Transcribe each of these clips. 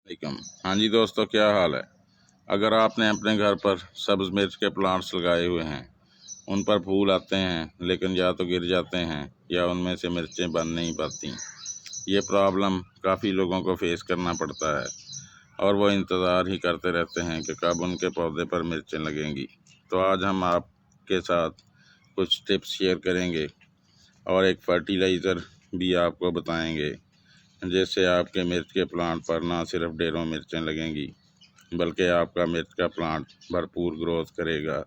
वालेकुम। हाँ जी दोस्तों, क्या हाल है। अगर आपने अपने घर पर सब्ज़ मिर्च के प्लांट्स लगाए हुए हैं, उन पर फूल आते हैं लेकिन या तो गिर जाते हैं या उनमें से मिर्चें बन नहीं पाती। ये प्रॉब्लम काफ़ी लोगों को फेस करना पड़ता है और वो इंतज़ार ही करते रहते हैं कि कब उनके पौधे पर मिर्चें लगेंगी। तो आज हम आपके साथ कुछ टिप्स शेयर करेंगे और एक फर्टिलाइज़र भी आपको बताएंगे, जिससे आपके मिर्च के प्लांट पर ना सिर्फ ढेरों मिर्चें लगेंगी बल्कि आपका मिर्च का प्लांट भरपूर ग्रोथ करेगा,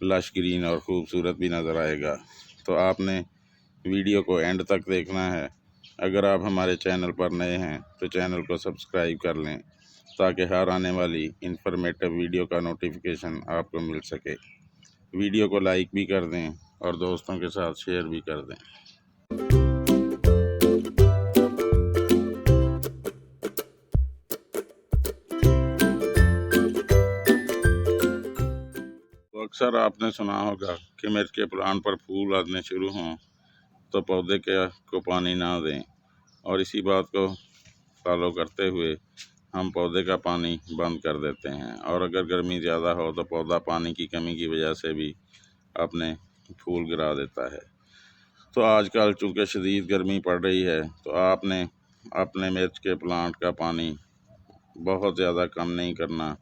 लश ग्रीन और ख़ूबसूरत भी नज़र आएगा। तो आपने वीडियो को एंड तक देखना है। अगर आप हमारे चैनल पर नए हैं तो चैनल को सब्सक्राइब कर लें ताकि हर आने वाली इंफॉर्मेटिव वीडियो का नोटिफिकेशन आपको मिल सके। वीडियो को लाइक भी कर दें और दोस्तों के साथ शेयर भी कर दें। तो अक्सर आपने सुना होगा कि मिर्च के प्लांट पर फूल आने शुरू हों तो पौधे को पानी ना दें, और इसी बात को फॉलो करते हुए हम पौधे का पानी बंद कर देते हैं। और अगर गर्मी ज़्यादा हो तो पौधा पानी की कमी की वजह से भी अपने फूल गिरा देता है। तो आजकल चूँकि शदीद गर्मी पड़ रही है तो आपने अपने मिर्च के प्लांट का पानी बहुत ज़्यादा कम नहीं करना,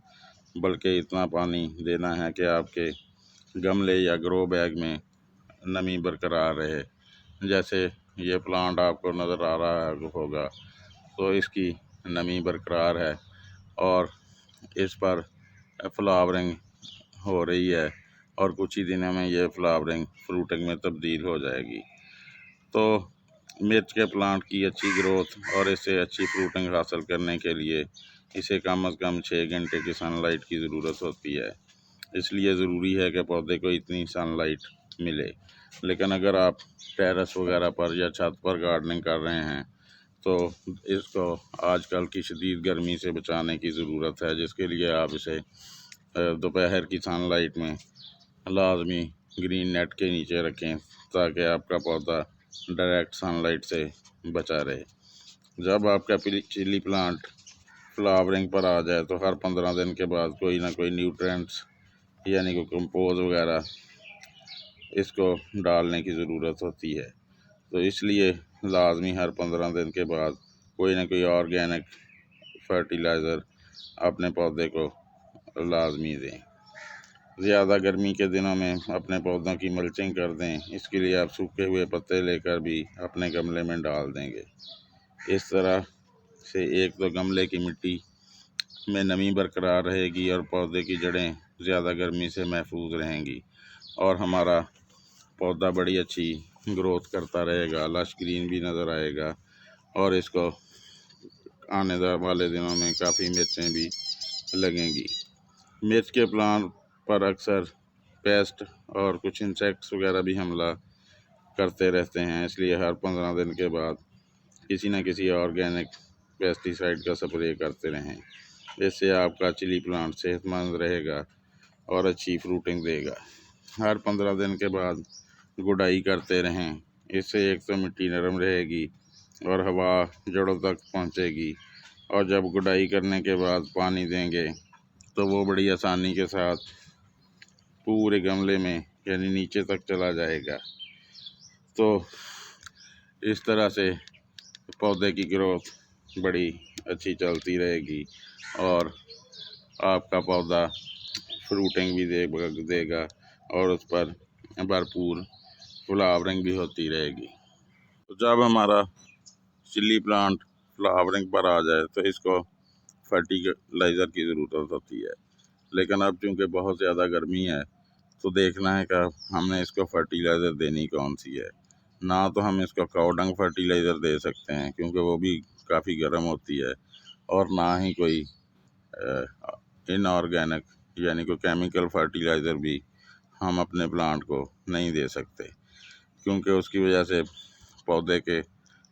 बल्कि इतना पानी देना है कि आपके गमले या ग्रो बैग में नमी बरकरार रहे। जैसे ये प्लांट आपको नज़र आ रहा होगा तो इसकी नमी बरकरार है और इस पर फ्लावरिंग हो रही है और कुछ ही दिनों में ये फ्लावरिंग फ्रूटिंग में तब्दील हो जाएगी। तो मिर्च के प्लांट की अच्छी ग्रोथ और इससे अच्छी फ्रूटिंग हासिल करने के लिए इसे कम से कम 6 घंटे की सनलाइट की ज़रूरत होती है। इसलिए ज़रूरी है कि पौधे को इतनी सनलाइट मिले। लेकिन अगर आप टेरेस वगैरह पर या छत पर गार्डनिंग कर रहे हैं तो इसको आजकल की शदीद गर्मी से बचाने की ज़रूरत है, जिसके लिए आप इसे दोपहर की सनलाइट में लाजमी ग्रीन नेट के नीचे रखें ताकि आपका पौधा डायरेक्ट सनलाइट से बचा रहे। जब आपका चिली प्लांट फ्लावरिंग पर आ जाए तो हर 15 दिन के बाद कोई ना कोई न्यूट्रिएंट्स यानी कि कंपोज वगैरह इसको डालने की ज़रूरत होती है। तो इसलिए लाजमी हर 15 दिन के बाद कोई ना कोई ऑर्गेनिक फर्टिलाइज़र अपने पौधे को लाजमी दें। ज़्यादा गर्मी के दिनों में अपने पौधों की मल्चिंग कर दें। इसके लिए आप सूखे हुए पत्ते लेकर भी अपने गमले में डाल देंगे। इस तरह से एक तो गमले की मिट्टी में नमी बरकरार रहेगी और पौधे की जड़ें ज़्यादा गर्मी से महफूज रहेंगी और हमारा पौधा बड़ी अच्छी ग्रोथ करता रहेगा, लश ग्रीन भी नज़र आएगा और इसको आने वाले दिनों में काफ़ी मिर्चें भी लगेंगी। मिर्च के प्लांट पर अक्सर पेस्ट और कुछ इंसेक्ट्स वगैरह भी हमला करते रहते हैं, इसलिए हर 15 दिन के बाद किसी न किसी ऑर्गेनिक पेस्टिसाइड का स्प्रे करते रहें। इससे आपका चिली प्लांट सेहतमंद रहेगा और अच्छी फ्रूटिंग देगा। हर 15 दिन के बाद गुड़ाई करते रहें। इससे एक तो मिट्टी नरम रहेगी और हवा जड़ों तक पहुंचेगी, और जब गुड़ाई करने के बाद पानी देंगे तो वो बड़ी आसानी के साथ पूरे गमले में यानी नीचे तक चला जाएगा। तो इस तरह से पौधे की ग्रोथ बड़ी अच्छी चलती रहेगी और आपका पौधा फ्रूटिंग भी देगा और उस पर भरपूर फ्लावरिंग भी होती रहेगी। तो जब हमारा चिली प्लांट फ्लावरिंग पर आ जाए तो इसको फर्टिलाइज़र की ज़रूरत होती है। लेकिन अब चूँकि बहुत ज़्यादा गर्मी है तो देखना है कि हमने इसको फर्टिलाइज़र देनी कौन सी है। ना तो हम इसको काऊ डंग फर्टिलाइज़र दे सकते हैं क्योंकि वो भी काफ़ी गर्म होती है, और ना ही कोई इनऑर्गेनिक यानी कोई केमिकल फर्टिलाइज़र भी हम अपने प्लांट को नहीं दे सकते, क्योंकि उसकी वजह से पौधे के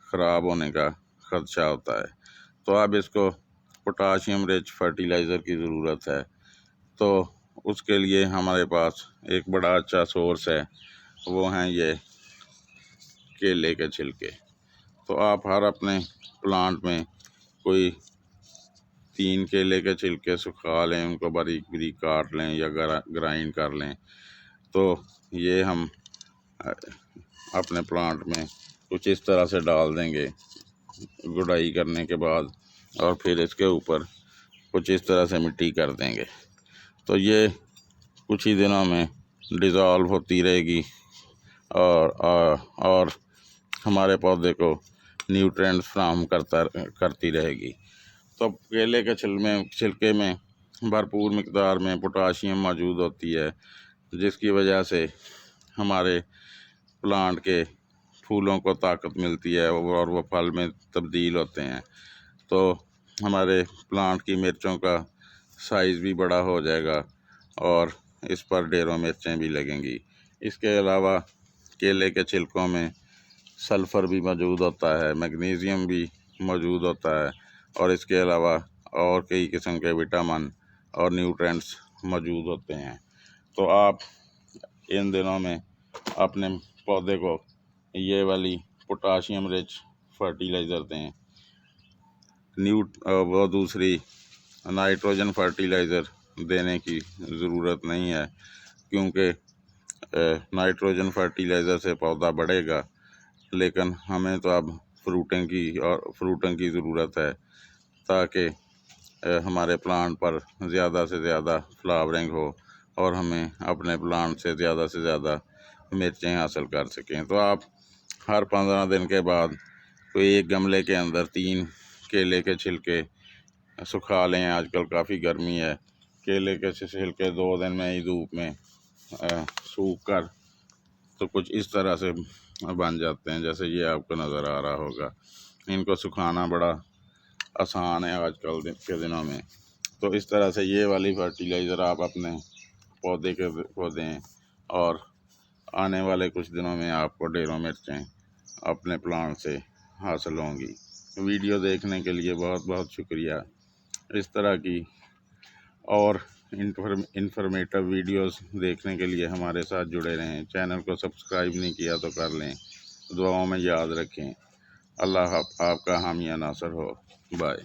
ख़राब होने का ख़दशा होता है। तो अब इसको पोटाशियम रिच फर्टिलाइज़र की ज़रूरत है। तो उसके लिए हमारे पास एक बड़ा अच्छा सोर्स है, वो हैं ये केले के छिलके। तो आप हर अपने प्लांट में कोई 3 केले के छिलके सुखा लें, उनको बारीक बारीक काट लें या ग्राइंड कर लें, तो ये हम अपने प्लांट में कुछ इस तरह से डाल देंगे गुड़ाई करने के बाद, और फिर इसके ऊपर कुछ इस तरह से मिट्टी कर देंगे। तो ये कुछ ही दिनों में डिज़ोल्व होती रहेगी और हमारे पौधे को न्यूट्रिएंट्स फ्राहम करती रहेगी। तो केले के छिलके में भरपूर मिकदार में पोटाशियम मौजूद होती है, जिसकी वजह से हमारे प्लांट के फूलों को ताकत मिलती है और वो फल में तब्दील होते हैं। तो हमारे प्लांट की मिर्चों का साइज़ भी बड़ा हो जाएगा और इस पर ढेरों मिर्चें भी लगेंगी। इसके अलावा केले के छिलकों में सल्फ़र भी मौजूद होता है, मैग्नीशियम भी मौजूद होता है, और इसके अलावा और कई किस्म के विटामिन और न्यूट्रिएंट्स मौजूद होते हैं। तो आप इन दिनों में अपने पौधे को ये वाली पोटाशियम रिच फर्टिलाइज़र दें। वो दूसरी नाइट्रोजन फर्टिलाइज़र देने की ज़रूरत नहीं है, क्योंकि नाइट्रोजन फर्टिलाइज़र से पौधा बढ़ेगा, लेकिन हमें तो अब फ्रूटिंग की ज़रूरत है, ताकि हमारे प्लांट पर ज़्यादा से ज़्यादा फ्लावरिंग हो और हमें अपने प्लांट से ज़्यादा मिर्चें हासिल कर सकें। तो आप हर 15 दिन के बाद कोई एक गमले के अंदर 3 केले के छिलके सुखा लें। आजकल काफ़ी गर्मी है, केले के छिलके 2 दिन में ही धूप में सूख कर तो कुछ इस तरह से बन जाते हैं, जैसे ये आपको नज़र आ रहा होगा। इनको सुखाना बड़ा आसान है आजकल के दिनों में। तो इस तरह से ये वाली फर्टिलाइज़र आप अपने पौधे को दें, और आने वाले कुछ दिनों में आपको ढेरों मिर्चें अपने प्लांट से हासिल होंगी। वीडियो देखने के लिए बहुत बहुत शुक्रिया। इस तरह की और इंफॉर्मेटिव वीडियोस देखने के लिए हमारे साथ जुड़े रहें। चैनल को सब्सक्राइब नहीं किया तो कर लें। दुआओं में याद रखें। अल्लाह आपका हामिया नासर हो। बाय।